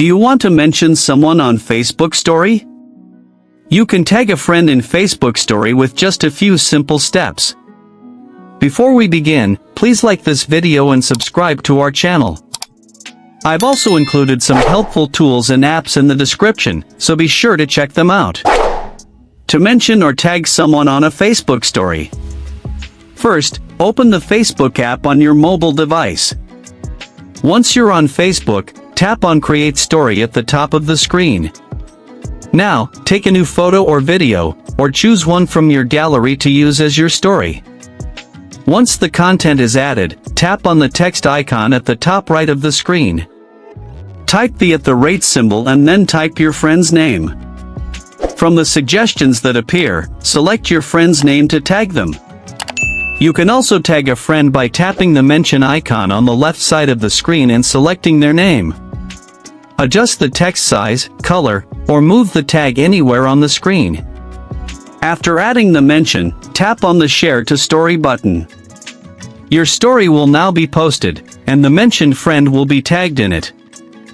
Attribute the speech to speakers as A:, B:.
A: Do you want to mention someone on Facebook Story? You can tag a friend in Facebook Story with just a few simple steps. Before we begin, please like this video and subscribe to our channel. I've also included some helpful tools and apps in the description, so be sure to check them out. To mention or tag someone on a Facebook Story. First, open the Facebook app on your mobile device. Once you're on Facebook, tap on Create Story at the top of the screen. Now, take a new photo or video, or choose one from your gallery to use as your story. Once the content is added, tap on the text icon at the top right of the screen. Type the @ symbol and then type your friend's name. From the suggestions that appear, select your friend's name to tag them. You can also tag a friend by tapping the mention icon on the left side of the screen and selecting their name. Adjust the text size, color, or move the tag anywhere on the screen. After adding the mention, tap on the Share to Story button. Your story will now be posted, and the mentioned friend will be tagged in it.